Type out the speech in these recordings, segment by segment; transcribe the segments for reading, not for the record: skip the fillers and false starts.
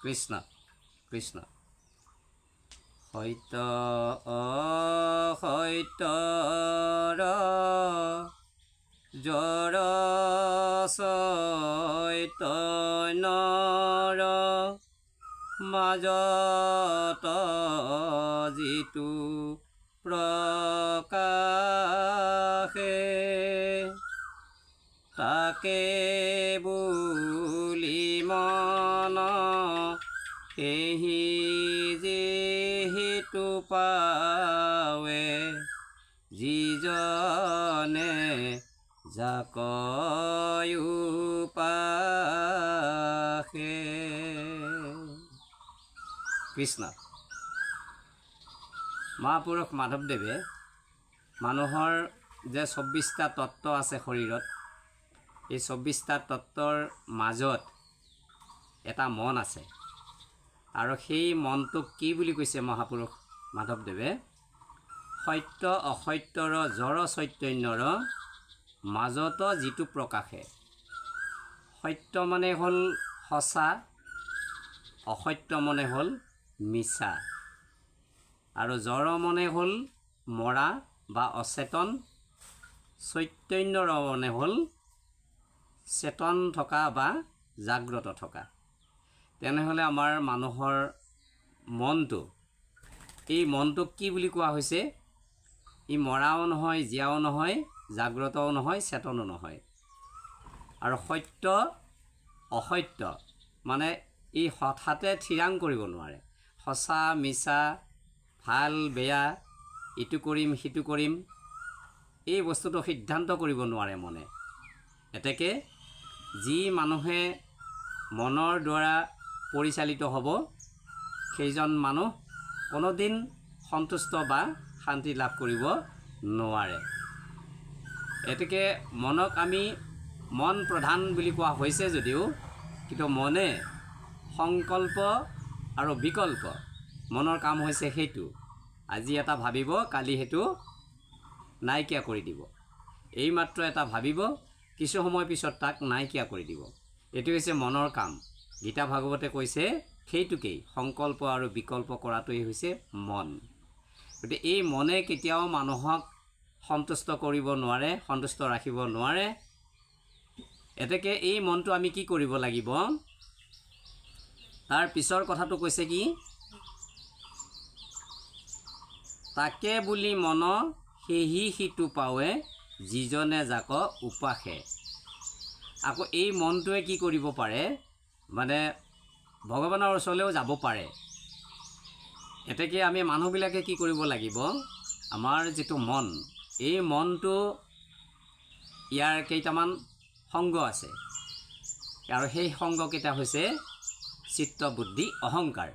কৃষ্ণ কৃষ্ণ সত্য অসত্যৰ জড় চৈতন্যৰ মাজত যিটো প্ৰকাশে তাকে বুলি মন সেহি যিটো পাৱে যিজনে যাক উপাসে। কৃষ্ণ। মহাপুৰুষ মাধৱদেৱে মানুহৰ যে ২৪টা তত্ত্ব আছে শৰীৰত, এই ২৪টা তত্ত্বৰ মাজত এটা মন আছে, আৰু সেই মনটোক কি বুলি কৈছে মহাপুৰুষ মাধৱদেৱে? সত্য অসত্যৰ জড় চৈতন্যৰ মাজত যিটো প্ৰকাশে। সত্য মানে হ'ল সঁচা, অসত্য মানে হ'ল মিছা, আৰু জড় মানে হ'ল মৰা বা অচেতন, চৈতন্যৰ মানে হ'ল চেতন থকা বা জাগ্ৰত থকা। তেনেহ'লে আমাৰ মানুহৰ মনটো, এই মনটোক কি বুলি কোৱা হৈছে? ই মৰাও নহয়, জীয়াও নহয়, জাগ্ৰতও নহয়, চেতনো নহয়। আৰু সত্য অসত্য মানে ই হঠাতে থিৰাং কৰিব নোৱাৰে। সঁচা মিছা, ভাল বেয়া, ইটো কৰিম সিটো কৰিম, এই বস্তুটো সিদ্ধান্ত কৰিব নোৱাৰে মনে। এতেকে যি মানুহে মনৰ দ্বাৰা পৰিচালিত হ'ব, সেইজন মানুহ কোনোদিন সন্তুষ্ট বা শান্তি লাভ কৰিব নোৱাৰে। এতেকে মনক আমি মন প্ৰধান বুলি কোৱা হৈছে যদিও, কিন্তু মনে সংকল্প আৰু বিকল্প, মনৰ কাম হৈছে সেইটো। আজি এটা ভাবিব, কালি সেইটো নাইকিয়া কৰি দিব। এইমাত্ৰ এটা ভাবিব, কিছু সময় পিছত তাক নাইকিয়া কৰি দিব। এইটো হৈছে মনৰ কাম। গীতা ভাগৱতে কৈছে সেইটোকেই, সংকল্প আৰু বিকল্প কৰাটোৱেই হৈছে মন। গতিকে এই মনে কেতিয়াও মানুহক সন্তুষ্ট কৰিব নোৱাৰে, সন্তুষ্ট ৰাখিব নোৱাৰে। এতেকে এই মনটো আমি কি কৰিব লাগিব? তাৰ পিছৰ কথাটো কৈছে কি? তাকে বুলি মন সেহি সিটো পাৱে যিজনে যাক উপাসে। আকৌ এই মনটোৱে কি কৰিব পাৰে? মানে ভগৱানৰ ওচৰলৈও যাব পাৰে। এতেকে আমি মানুহবিলাকে কি কৰিব লাগিব? আমাৰ যিটো মন, এই মনটো, ইয়াৰ কেইটামান সংগ আছে, আৰু সেই সংগকেইটা হৈছে চিত্ত, বুদ্ধি, অহংকাৰ।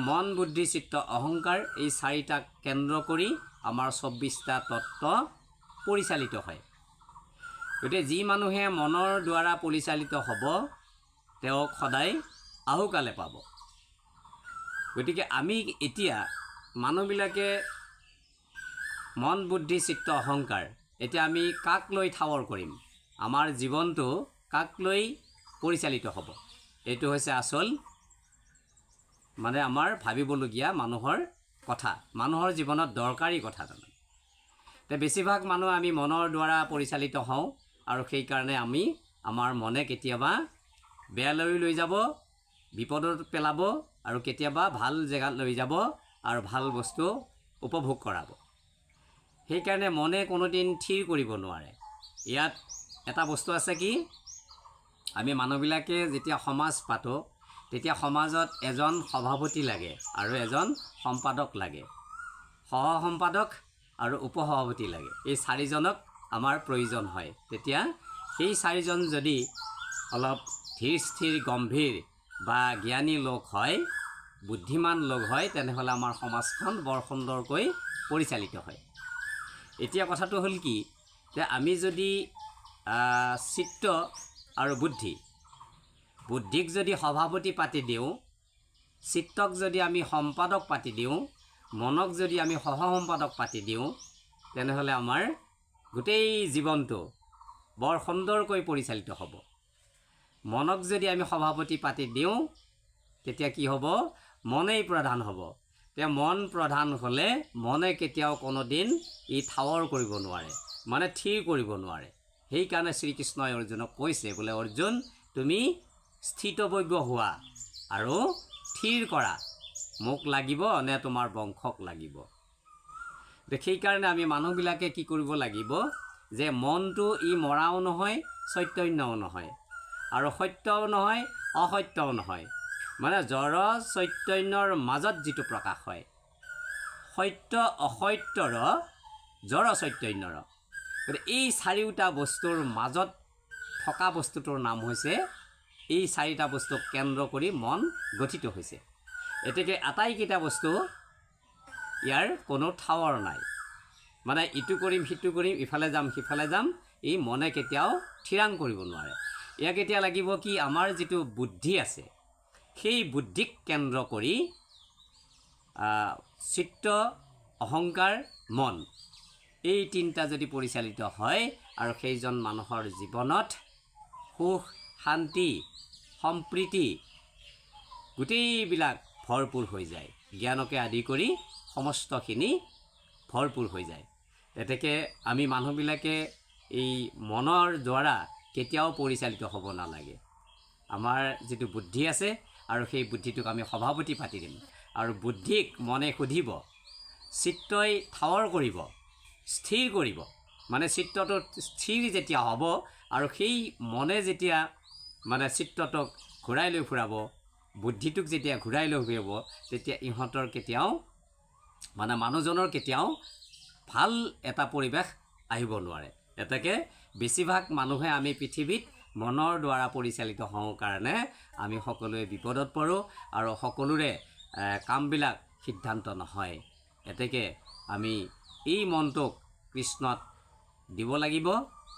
মন, বুদ্ধি, চিত্ত, অহংকাৰ, এই চাৰিটাক কেন্দ্ৰ কৰি আমাৰ ২৪টা তত্ত্ব পৰিচালিত হয়। গতিকে যি মানুহে মনৰ দ্বাৰা পৰিচালিত হ'ব, তেওঁক সদায় আহুকালে পাব। গতিকে আমি এতিয়া মানুহবিলাকে মন, বুদ্ধি, চিত্ত, অহংকাৰ, এতিয়া আমি কাক লৈ ঠাৱৰ কৰিম? আমাৰ জীৱনটো কাক লৈ পৰিচালিত হ'ব? এইটো হৈছে আচল মানে আমাৰ ভাবিবলগীয়া মানুহৰ কথা, মানুহৰ জীৱনত দৰকাৰী কথা। তাৰমানে বেছিভাগ মানুহ আমি মনৰ দ্বাৰা পৰিচালিত হওঁ, আৰু সেইকাৰণে আমাৰ মনে কেতিয়াবা বেয়ালৈ লৈ যাব, বিপদত পেলাব, আৰু কেতিয়াবা ভাল জেগাত লৈ যাব আৰু ভাল বস্তু উপভোগ কৰাব। সেইকাৰণে মনে কোনোদিন থিৰ কৰিব নোৱাৰে। ইয়াত এটা বস্তু আছে কি? আমি মানুহবিলাকে যেতিয়া সমাজ পাতোঁ, তেতিয়া সমাজত এজন সভাপতি লাগে আৰু এজন সম্পাদক লাগে, সহ সম্পাদক আৰু উপসভাপতি লাগে। এই চাৰিজনক আমাৰ প্ৰয়োজন হয়। তেতিয়া সেই চাৰিজন যদি অলপ ধীৰ স্থিৰ গম্ভীৰ বা জ্ঞানী লোক হয়, বুদ্ধিমান লোক হয়, তেনেহ'লে আমাৰ সমাজখন বৰ সুন্দৰকৈ পৰিচালিত হয়। এতিয়া কথাটো হ'ল কি, যে আমি যদি চিত্ত আৰু বুদ্ধিক যদি সভাপতি পাতি দিওঁ, চিত্তক যদি আমি সম্পাদক পাতি দিওঁ, মনক যদি আমি সহ সম্পাদক পাতি দিওঁ, তেনেহ'লে আমাৰ গোটেই জীৱনটো বৰ সুন্দৰকৈ পৰিচালিত হ'ব। মনক যদি আমি সভাপতি পাতি দিওঁ, তেতিয়া কি হ'ব? মনেই প্ৰধান হ'ব। তেতিয়া মন প্ৰধান হ'লে মনে কেতিয়াও কোনোদিন ই ঠাৱৰ কৰিব নোৱাৰে, মানে থিৰ কৰিব নোৱাৰে। সেইকাৰণে শ্ৰীকৃষ্ণই অৰ্জুনক কৈছে বোলে, অৰ্জুন তুমি স্থিতপ্ৰজ্ঞ হোৱা আৰু থিৰ কৰা, মোক লাগিব নে তোমাৰ বংশক লাগিব। সেইকাৰণে আমি মানুহবিলাকে কি কৰিব লাগিব যে মনটো ই মৰাও নহয়, চৈতন্যও নহয়, আৰু সত্যও নহয়, অসত্যও নহয়, মানে জড় চৈতন্যৰ মাজত যিটো প্ৰকাশ হয়, সত্য অসত্যৰ জড় চৈতন্যৰ, গতিকে এই চাৰিওটা বস্তুৰ মাজত থকা বস্তুটোৰ নাম হৈছে, এই চাৰিটা বস্তুক কেন্দ্ৰ কৰি মন গঠিত হৈছে। এতেকে আটাইকেইটা বস্তু ইয়াৰ কোনো ঠাৱৰ নাই, মানে ইটো কৰিম সিটো কৰিম, ইফালে যাম সিফালে যাম, এই মনে কেতিয়াও থিৰাং কৰিব নোৱাৰে। ইয়াক এতিয়া লাগিব কি, আমাৰ যিটো বুদ্ধি আছে সেই বুদ্ধিক কেন্দ্ৰ কৰি চিত্ত, অহংকাৰ, মন, এই তিনিটা যদি পৰিচালিত হয় আৰু সেইজন মানুহৰ জীৱনত সুখ, শান্তি, সম্প্ৰীতি গোটেইবিলাক ভৰপূৰ হৈ যায়, জ্ঞানকে আদি কৰি সমস্তখিনি ভৰপূৰ হৈ যায়। এতেকে আমি মানুহবিলাকে এই মনৰ দ্বাৰা কেতিয়াও পৰিচালিত হ'ব নালাগে। আমাৰ যিটো বুদ্ধি আছে আৰু সেই বুদ্ধিটোক আমি সভাপতি পাতি দিম, আৰু বুদ্ধিক মনে সুধিব, চিত্তই ঠাৱৰ কৰিব, স্থিৰ কৰিব, মানে চিত্তটো স্থিৰ যেতিয়া হ'ব আৰু সেই মনে যেতিয়া মানে চিত্তটোক ঘূৰাই লৈ ফুৰাব, বুদ্ধিটোক যেতিয়া ঘূৰাই লৈ ফুৰিব, তেতিয়া ইহঁতৰ কেতিয়াও মানে মানুহজনৰ কেতিয়াও ভাল এটা পৰিৱেশ আহিব নোৱাৰে। এতেকে বেছিভাগ মানুহে আমি পৃথিৱীত মনৰ দ্বাৰা পৰিচালিত হওঁ কাৰণে আমি সকলোৱে বিপদত পৰোঁ আৰু সকলোৰে কামবিলাক সিদ্ধান্ত নহয়। এতেকে আমি এই মনটোক কৃষ্ণত দিব লাগিব।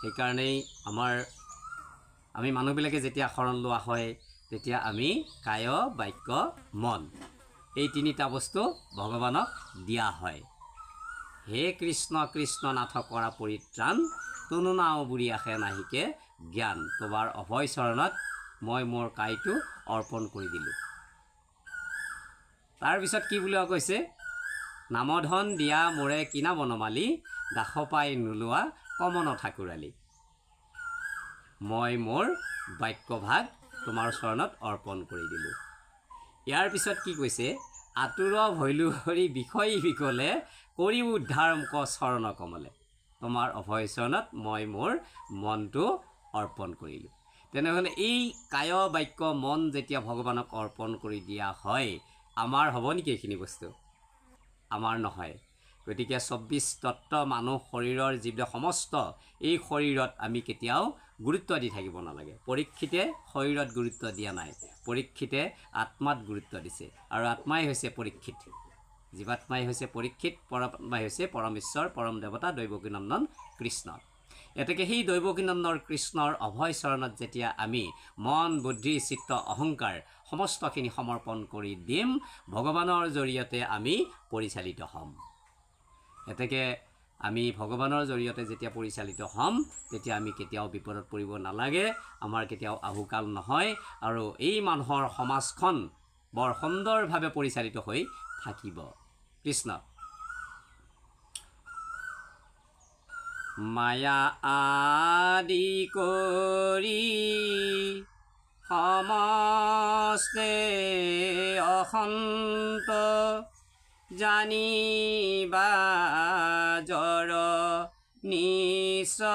সেইকাৰণেই আমি মানুহবিলাকে যেতিয়া শৰণ লোৱা হয় তেতিয়া আমি কায়, বাক্য, মন, এই তিনিটা বস্তু ভগৱানক দিয়া হয়। হে কৃষ্ণ কৃষ্ণ নাথ কৰা পৰিত্ৰাণ, তনু নাও বুঢ়ী আশে নাহিকে জ্ঞান, তোমাৰ অভয় চৰণত মই মোৰ কাইটো অৰ্পণ কৰি দিলোঁ। তাৰপিছত কি বুলি কৈছে, নামধন দিয়া মোৰে কিনা বনমালী, দাস পাই নোলোৱা কমন ঠাকুৰালী, মই মোৰ বাক্যভাগ তোমাৰ চৰণত অৰ্পণ কৰি দিলোঁ। ইয়াৰ পিছত কি কৈছে, আতুৰ ভৈলু হৰি বিষয়ী বিকলে, কৰি উদ্ধাৰ মুখ চৰণ কমলে, তোমাৰ অভয় চৰণত মই মোৰ মনটো অৰ্পণ কৰিলোঁ। তেনেহ'লে এই কায়, বাক্য, মন যেতিয়া ভগৱানক অৰ্পণ কৰি দিয়া হয়, আমাৰ হ'ব নেকি এইখিনি বস্তু? আমাৰ নহয়। গতিকে ২৪ তত্ত্ব মানুহ শৰীৰৰ যিবিলাক সমস্ত, এই শৰীৰত আমি কেতিয়াও গুৰুত্ব দি থাকিব নালাগে। পৰীক্ষিতে শৰীৰত গুৰুত্ব দিয়া নাই, পৰীক্ষিতে আত্মাত গুৰুত্ব দিছে, আৰু আত্মাই হৈছে পৰীক্ষিত, জীৱাত্মাই হৈছে পৰীক্ষিত, পৰমাত্মাই হৈছে পৰমেশ্বৰ, পৰম দেৱতা দৈৱকীনন্দন কৃষ্ণ। এতেকে সেই দৈৱকীনন্দন কৃষ্ণৰ অভয় চৰণত যেতিয়া আমি মন, বুদ্ধি, চিত্ত, অহংকাৰ সমস্তখিনি সমৰ্পণ কৰি দিম, ভগৱানৰ জৰিয়তে আমি পৰিচালিত হ'ম। এতেকে আমি ভগৱানৰ জৰিয়তে যেতিয়া পৰিচালিত হ'ম, তেতিয়া আমি কেতিয়াও বিপদত পৰিব নালাগে, আমাৰ কেতিয়াও আহুকাল নহয়, আৰু এই মানুহৰ সমাজখন বৰ সুন্দৰভাৱে পৰিচালিত হৈ থাকিব। কৃষ্ণ। মায়া আদি কৰি সমস্তে অসন্ত, জানিবা জড় নিশ্চয়,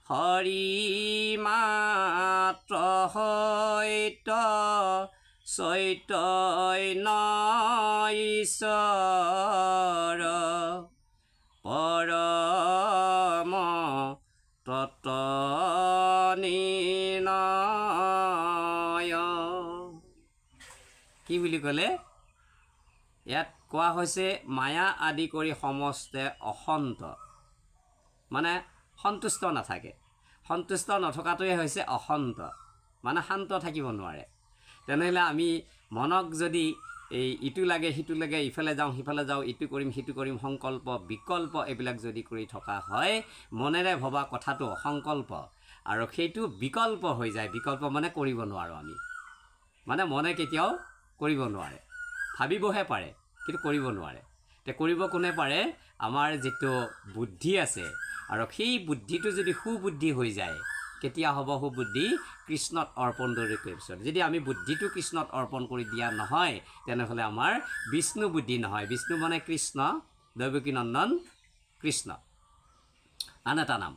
হৰি মাত্ৰ সত্য চৈতন্য ঈশ্বৰ, পৰম তত্ত্ব নিৰ্ণয়। কি বুলি ক'লে? ইয়াত কোৱা হৈছে মায়া আদি কৰি সমস্তে অসন্ত, মানে সন্তুষ্ট নাথাকে। সন্তুষ্ট নথকাটোৱে হৈছে অসন্ত, মানে শান্ত থাকিব নোৱাৰে। তেনেহ'লে আমি মনক যদি ইটো লাগে সিটো লাগে, ইফালে যাওঁ সিফালে যাওঁ, ইটো কৰিম সিটো কৰিম, সংকল্প বিকল্প এইবিলাক যদি কৰি থকা হয়, মনেৰে ভবা কথাটো সংকল্প, আৰু সেইটো বিকল্প হৈ যায়। বিকল্প মানে কৰিব নোৱাৰোঁ আমি, মানে মনে কেতিয়াও কৰিব নোৱাৰে, ভাবিবহে পাৰে কিন্তু কৰিব নোৱাৰে। তে কৰিব কোনে পাৰে? আমাৰ যিটো বুদ্ধি আছে, আৰু সেই বুদ্ধিটো যদি সুবুদ্ধি হৈ যায়, কেতিয়া হ'ব সুবুদ্ধি? কৃষ্ণত অৰ্পণ কৰি পিছত। যদি আমি বুদ্ধিটো কৃষ্ণত অৰ্পণ কৰি দিয়া নহয়, তেনেহ'লে আমাৰ বিষ্ণু বুদ্ধি নহয়। বিষ্ণু মানে কৃষ্ণ, দৈৱকী নন্দন কৃষ্ণ, আন এটা নাম।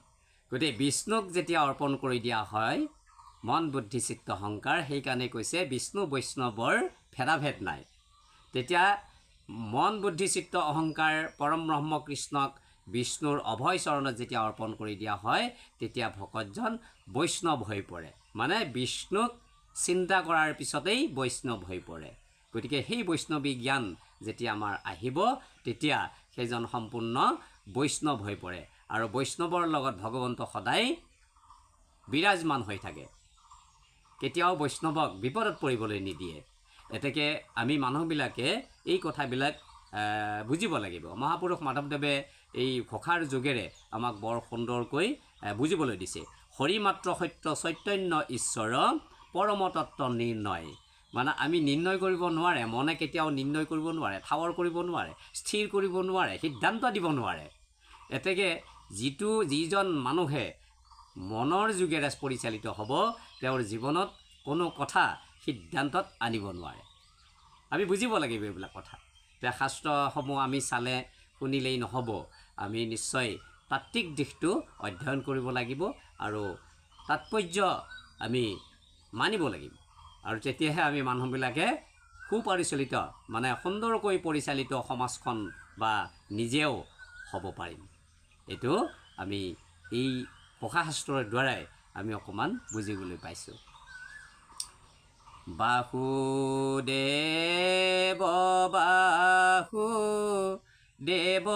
গতিকে বিষ্ণুক যেতিয়া অৰ্পণ কৰি দিয়া হয় মন বুদ্ধি চিত্ত অহংকাৰ, সেইকাৰণে কৈছে বিষ্ণু বৈষ্ণৱৰ ভেদাভেদ নাই। তেতিয়া মন বুদ্ধি চিত্ত অহংকাৰ পৰম ব্ৰহ্ম কৃষ্ণক বিষ্ণুৰ অভয় চৰণত যেতিয়া অৰ্পণ কৰি দিয়া হয়, তেতিয়া ভকতজন বৈষ্ণৱ হৈ পৰে। মানে বিষ্ণুক চিন্তা কৰাৰ পিছতেই বৈষ্ণৱ হৈ পৰে। গতিকে সেই বৈষ্ণৱী জ্ঞান যেতিয়া আমাৰ আহিব, তেতিয়া সেইজন সম্পূৰ্ণ বৈষ্ণৱ হৈ পৰে। আৰু বৈষ্ণৱৰ লগত ভগৱন্ত সদায় বিৰাজমান হৈ থাকে, কেতিয়াও বৈষ্ণৱক বিপদত পৰিবলৈ নিদিয়ে। এতেকে আমি মানুহবিলাকে এই কথাবিলাক বুজিব লাগিব। মহাপুৰুষ মাধৱদেৱে এই ঘোষাৰ যোগেৰে আমাক বৰ সুন্দৰকৈ বুজিবলৈ দিছে। হৰি মাত্ৰ সত্য চৈতন্য ঈশ্বৰ পৰমতত্ত্ব নিৰ্ণয়। মানে আমি নিৰ্ণয় কৰিব নোৱাৰে, মনে কেতিয়াও নিৰ্ণয় কৰিব নোৱাৰে, ঠাৱৰ কৰিব নোৱাৰে, স্থিৰ কৰিব নোৱাৰে, সিদ্ধান্ত দিব নোৱাৰে। এতেকে যিজন মানুহে মনৰ যোগেৰে পৰিচালিত হ'ব, তেওঁৰ জীৱনত কোনো কথা সিদ্ধান্তত আনিব নোৱাৰে। আমি বুজিব লাগিব এইবিলাক কথা। এতিয়া শাস্ত্ৰসমূহ আমি চালে শুনিলেই নহ'ব, আমি নিশ্চয় তাত্ত্বিক দিশটো অধ্যয়ন কৰিব লাগিব আৰু তাৎপৰ্য আমি মানিব লাগিব। আৰু তেতিয়াহে আমি মানুহবিলাকে সুপৰিচালিত, মানে সুন্দৰকৈ পৰিচালিত সমাজখন বা নিজেও হ'ব পাৰিম। এইটো আমি এই ঘোষাশাস্ত্ৰৰ দ্বাৰাই আমি অকণমান বুজিবলৈ পাইছোঁ। বাসুদেৱ বাসুদেৱ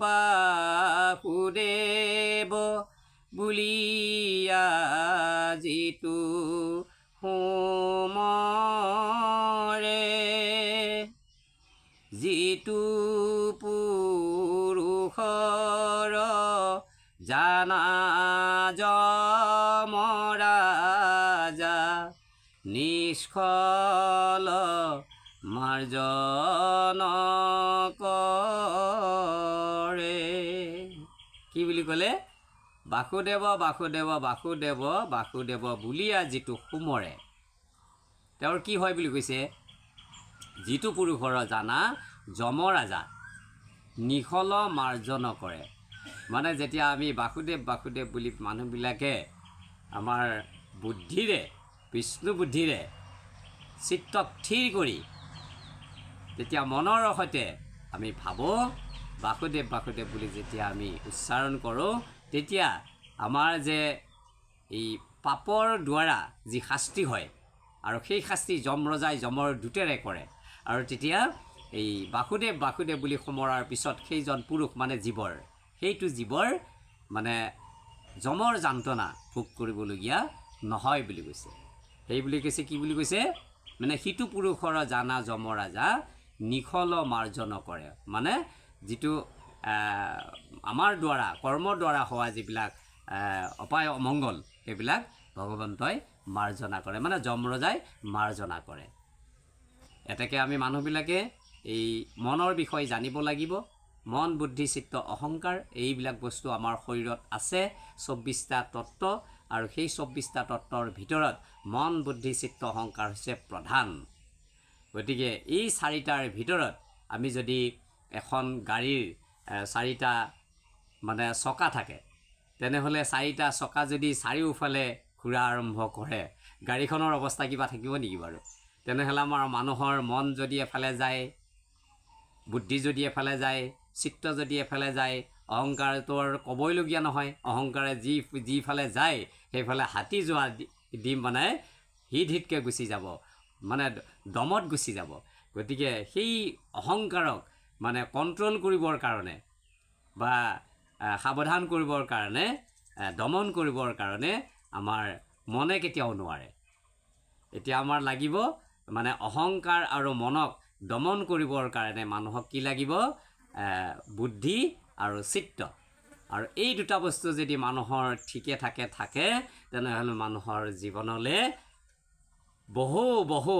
বাসুদেৱ বুলিয়া যিটো সুমৰে, যিটো পুৰুষৰ জানা যমৰাজা, নিষ্ফল মাৰ্জন কৰে। কি বুলি ক'লে? বাসুদেৱ বাসুদেৱ বাসুদেৱ বাসুদেৱ বুলিয়া যিটো সুমৰে, তেওঁৰ কি হয় বুলি কৈছে? যিটো পুৰুষৰ জানা যমৰাজা, নিখল মাৰ্জন কৰে। মানে যেতিয়া আমি বাসুদেৱ বাসুদেৱ বুলি মানুহবিলাকে আমাৰ বুদ্ধিৰে, বিষ্ণু বুদ্ধিৰে চিত্তক থিৰ কৰি তেতিয়া মনৰ সৈতে আমি ভাবোঁ, বাসুদেৱ বাসুদেৱ বুলি যেতিয়া আমি উচ্চাৰণ কৰোঁ, তেতিয়া আমাৰ যে এই পাপৰ দ্বাৰা যি শাস্তি হয়, আৰু সেই শাস্তি যমৰজাই যমৰ দূতেৰে কৰে। আৰু তেতিয়া এই বাসুদেৱ বাসুদেৱ বুলি সোমৰাৰ পিছত সেইজন পুৰুষ মানে জীৱৰ, সেইটো জীৱৰ মানে যমৰ যান্ত্ৰণা ভোগ কৰিবলগীয়া নহয় বুলি কৈছে। সেই বুলি কৈছে, কি বুলি কৈছে? মানে সিটো পুৰুষৰ জানা যমৰাজা নিখল মাৰ্জন কৰে। মানে যিটো আমাৰ দ্বাৰা কৰ্মৰ দ্বাৰা হোৱা যিবিলাক অপায় অমংগল, সেইবিলাক ভগৱন্তই মাৰ্জনা কৰে, মানে যমৰজাই মাৰ্জনা কৰে। এতেকে আমি মানুহবিলাকে এই মনৰ বিষয়ে জানিব লাগিব। মন বুদ্ধি চিত্ত অহংকাৰ, এইবিলাক বস্তু আমাৰ শৰীৰত আছে, 24টা তত্ত্ব। আৰু সেই 24টা তত্ত্বৰ ভিতৰত মন বুদ্ধি চিত্ত অহংকাৰ হৈছে প্ৰধান। গতিকে এই চাৰিটাৰ ভিতৰত আমি যদি এখন গাড়ীৰ 4টা মানে চকা থাকে, তেনেহ'লে 4টা চকা যদি চাৰিওফালে ঘূৰা আৰম্ভ কৰে, গাড়ীখনৰ অৱস্থা কিবা থাকিব নেকি বাৰু? তেনেহ'লে আমাৰ মানুহৰ মন যদি এফালে যায়, বুদ্ধি যদি এফালে যায়, চিত্ত যদি এফালে যায়, অহংকাৰটো আৰু ক'বইলগীয়া নহয়। অহংকাৰে যিফালে যায় সেইফালে হাতী যোৱা দি মানে হিতকৈ গুচি যাব, মানে দমত গুচি যাব। গতিকে সেই অহংকাৰক মানে কণ্ট্ৰল কৰিবৰ কাৰণে বা সাৱধান কৰিবৰ কাৰণে, দমন কৰিবৰ কাৰণে আমাৰ মনে কেতিয়াও নোৱাৰে। এতিয়া আমাৰ লাগিব মানে অহংকাৰ আৰু মনক দমন কৰিবৰ কাৰণে মানুহক কি লাগিব? বুদ্ধি আৰু চিত্ত। আৰু এই দুটা বস্তু যদি মানুহৰ ঠিকে থাকে তেনেহ'লে মানুহৰ জীৱনলৈ বহু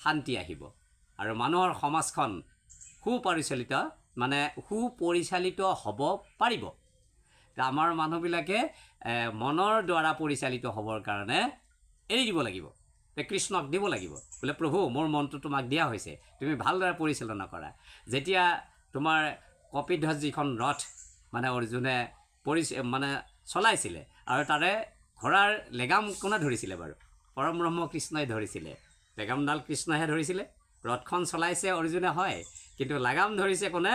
শান্তি আহিব আৰু মানুহৰ সমাজখন সুপৰিচালিত হ'ব পাৰিব। আমাৰ মানুহবিলাকে মনৰ দ্বাৰা পৰিচালিত হ'বৰ কাৰণে এৰি দিব লাগিব, কৃষ্ণক দিব লাগিব, বোলে প্ৰভু মোৰ মনটো তোমাক দিয়া হৈছে, তুমি ভালদৰে পৰিচালনা কৰা। যেতিয়া তোমাৰ কপিধ্বজ যিখন ৰথ অৰ্জুনে চলাইছিলে আৰু তাৰে ঘোঁৰাৰ লেগাম কোনে ধৰিছিলে বাৰু? পৰম ব্ৰহ্ম কৃষ্ণই ধৰিছিলে। লেগামডাল কৃষ্ণইহে ধৰিছিলে। ৰথখন চলাইছে অৰ্জুনে হয়, কিন্তু লাগাম ধৰিছে কোনে?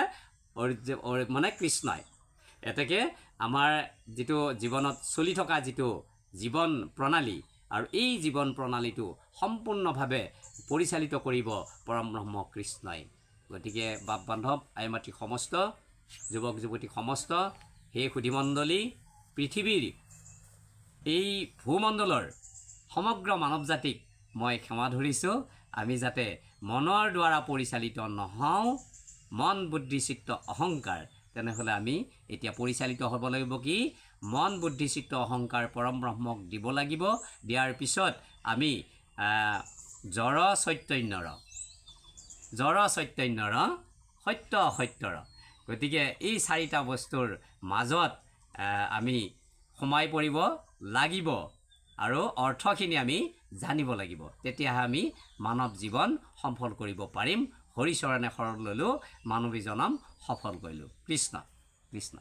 কৃষ্ণই। এতেকে আমাৰ যিটো জীৱনত চলি থকা যিটো জীৱন প্ৰণালী আৰু এই জীৱন প্ৰণালীটো সম্পূৰ্ণভাৱে পৰিচালিত কৰিব পৰম ব্ৰহ্ম কৃষ্ণই। গতিকে বাপ বান্ধৱ, আই মাতৃ সমস্ত, যুৱক যুৱতী সমস্ত, সেই সুধীমণ্ডলী, পৃথিৱীৰ এই ভূমণ্ডলৰ সমগ্ৰ মানৱ জাতিক মই ক্ষমা ধৰিছোঁ। আমি যাতে মনৰ দ্বাৰা পৰিচালিত নহওঁ, মন বুদ্ধি চিত্ত অহংকাৰ, তেনেহ'লে আমি এতিয়া পৰিচালিত হ'ব লাগিব কি? মন বুদ্ধি চিত্ত অহংকাৰ পৰম ব্ৰহ্মক দিব লাগিব। দিয়াৰ পিছত আমি জড় চৈতন্যৰ সত্য অসত্যৰ, গতিকে এই চাৰিটা বস্তুৰ মাজত আমি সোমাই পৰিব লাগিব আৰু অৰ্থখিনি আমি জানিব লাগিব। তেতিয়াহে আমি মানৱ জীৱন সফল কৰিব পাৰিম। হৰিচৰণে শৰণ ল'লোঁ, মানৱী জনম সফল কৰিলোঁ। কৃষ্ণ কৃষ্ণ।